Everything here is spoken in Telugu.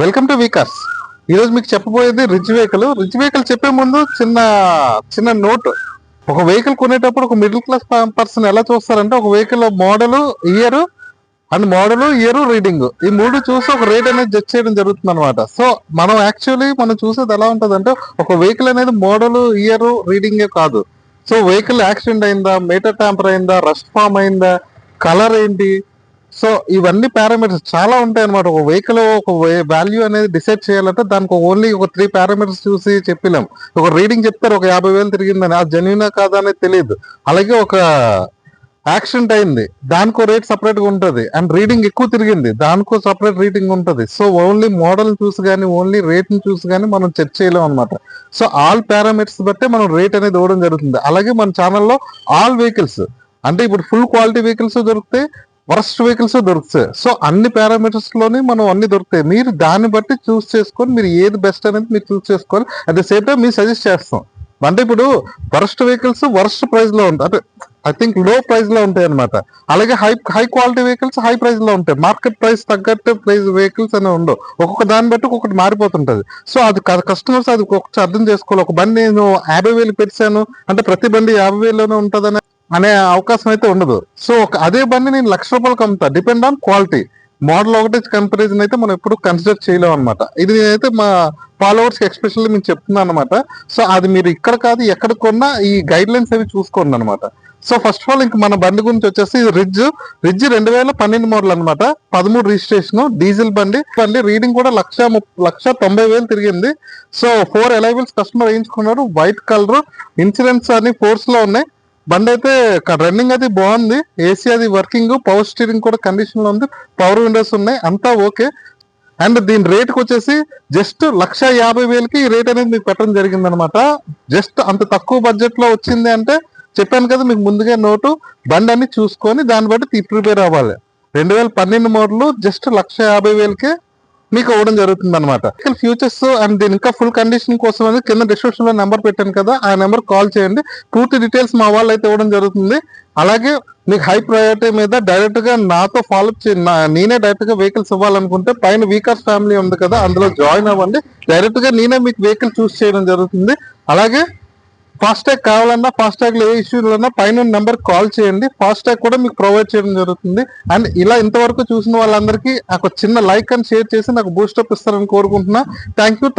Welcome to వీకర్స్. ఈ రోజు మీకు చెప్పబోయేది రిచ్ వెహికల్. రిచ్ వెహికల్ చెప్పే ముందు చిన్న చిన్న నోట్. ఒక వెహికల్ కొనేటప్పుడు ఒక మిడిల్ క్లాస్ పర్సన్ ఎలా చూస్తారంటే, ఒక వెహికల్ మోడల్ ఇయర్ రీడింగ్ ఈ మూడు చూసి ఒక రేట్ అనేది జడ్జ్ చేయడం జరుగుతుంది అనమాట. సో మనం చూసేది ఎలా ఉంటది అంటే, ఒక వెహికల్ అనేది మోడల్ ఇయర్ రీడింగే కాదు. సో వెహికల్ యాక్సిడెంట్ అయిందా, మీటర్ ట్యాంపర్ అయిందా, రస్ట్ ఫామ్ అయిందా, కలర్ ఏంటి, సో ఇవన్నీ పారామీటర్స్ చాలా ఉంటాయి అనమాట. ఒక వెహికల్ ఒక వాల్యూ అనేది డిసైడ్ చేయాలంటే దానికి ఓన్లీ ఒక 3 పారామీటర్స్ చూసి చెప్పలేం. ఒక రీడింగ్ చెప్తారు ఒక 50,000 తిరిగిందని, అది జెన్యునా కాదా అనేది తెలియదు. అలాగే ఒక యాక్సిడెంట్ అయింది, దానికో రేట్ సపరేట్ గా ఉంటుంది. అండ్ రీడింగ్ ఎక్కువ తిరిగింది, దానికో సపరేట్ రీడింగ్ ఉంటుంది. సో ఓన్లీ మోడల్ చూసి కానీ, ఓన్లీ రేట్ ని చూసి కానీ మనం చెక్ చేయలేం అనమాట. సో ఆల్ పారామీటర్స్ బట్టే మనం రేట్ అనేది ఇవ్వడం జరుగుతుంది. అలాగే మన ఛానల్లో ఆల్ వెహికల్స్ అంటే ఇప్పుడు ఫుల్ క్వాలిటీ వెహికల్స్ దొరుకుతాయి, వరస్ట్ వెహికల్స్ దొరుకుతాయి. సో అన్ని పారామీటర్స్ లోని మనం అన్ని దొరుకుతాయి. మీరు దాన్ని బట్టి చూస్ చేసుకొని మీరు ఏది బెస్ట్ అనేది మీరు చూస్ చేసుకోవాలి. అట్ ద సేమ్ టైం మీరు సజెస్ట్ చేస్తాం. అంటే ఇప్పుడు వరస్ట్ వెహికల్స్ వరస్ట్ ప్రైస్ లో ఉంటాయి, అంటే ఐ థింక్ లో ప్రైస్ లో ఉంటాయి అనమాట. అలాగే high quality vehicles high price లో ఉంటాయి. మార్కెట్ ప్రైస్ తగ్గట్టు ప్రైస్ వెహికల్స్ అనేవి ఉండవు. ఒక్కొక్క దాన్ని బట్టి ఒక్కొక్కటి మారిపోతుంటది. సో అది కస్టమర్స్ అది ఒక్కొక్కటి అర్థం చేసుకోవాలి. ఒక బండి నేను 50,000 పెట్టాను అంటే ప్రతి బండి 50,000లోనే ఉంటదని అనే అవకాశం అయితే ఉండదు. సో అదే బండి నేను ₹1,00,000 అమ్ముతా. Depend on quality. మోడల్ ఒకటి కంపారిజన్ అయితే మనం ఎప్పుడు కన్సిడర్ చేయలేం అనమాట. ఇది నేనైతే మా ఫాలోవర్స్ కి ఎక్స్పెషల్లీ నేను చెప్తున్నాను అనమాట. సో అది మీరు ఇక్కడ కాదు ఎక్కడ కొన్నా ఈ గైడ్ లైన్స్ అవి చూసుకోండి అనమాట. సో ఫస్ట్ ఆఫ్ ఆల్ ఇంక మన బండి గురించి వచ్చేసి రిడ్జ్ 2012 మోడల్ అనమాట. 13 రిజిస్ట్రేషన్, డీజిల్ బండి. రీడింగ్ కూడా 1,90,000 తిరిగింది. సో 4 అలైవల్స్ కస్టమర్ వేయించుకున్నారు. వైట్ కలర్, ఇన్సూరెన్స్ అన్ని ఫోర్స్ లో ఉన్నాయి. బండి అయితే రన్నింగ్ అది బాగుంది. ఏసీ అది వర్కింగ్, పవర్ స్టీరింగ్ కూడా కండిషన్ లో ఉంది, పవర్ విండోస్ ఉన్నాయి, అంతా ఓకే. అండ్ దీని రేట్ వచ్చేసి జస్ట్ 1,50,000కి ఈ రేట్ అనేది మీకు పెట్టడం జరిగింది అనమాట. జస్ట్ అంత తక్కువ బడ్జెట్ లో వచ్చింది అంటే చెప్పాను కదా మీకు ముందుగా నోటు. బండి అన్ని చూసుకొని దాన్ని బట్టి ప్రిపేర్ అవ్వాలి. 2012 మోడల్ జస్ట్ 1,50,000కి మీకు ఇవ్వడం జరుగుతుంది అనమాట. ఫ్యూచర్స్ అండ్ దీని ఇంకా ఫుల్ కండిషన్ కోసం అనేది కింద డిస్క్రిప్షన్ లో నెంబర్ పెట్టాను కదా, ఆ నెంబర్ కాల్ చేయండి. పూర్తి డీటెయిల్స్ మా వాళ్ళు అయితే ఇవ్వడం జరుగుతుంది. అలాగే మీకు హై ప్రయారిటీ మీద డైరెక్ట్ గా నాతో ఫాలోఅప్ నేనే డైరెక్ట్ గా వెహికల్స్ ఇవ్వాలనుకుంటే పైన వీకర్స్ ఫ్యామిలీ ఉంది కదా, అందులో జాయిన్ అవ్వండి. డైరెక్ట్ గా నేనే మీకు వెహికల్ చూస్ చేయడం జరుగుతుంది. అలాగే ఫాస్టాగ్ కావాలన్నా, ఫాస్టాగ్ లో ఏ ఇష్యూలు ఉన్నా పైన నెంబర్ కాల్ చేయండి. ఫాస్టాగ్ కూడా మీకు ప్రొవైడ్ చేయడం జరుగుతుంది. అండ్ ఇలా ఇంతవరకు చూసిన వాళ్ళందరికీ నాకు చిన్న లైక్ అండ్ షేర్ చేసి నాకు బూస్టప్ ఇస్తారని కోరుకుంటున్నా. Thank you.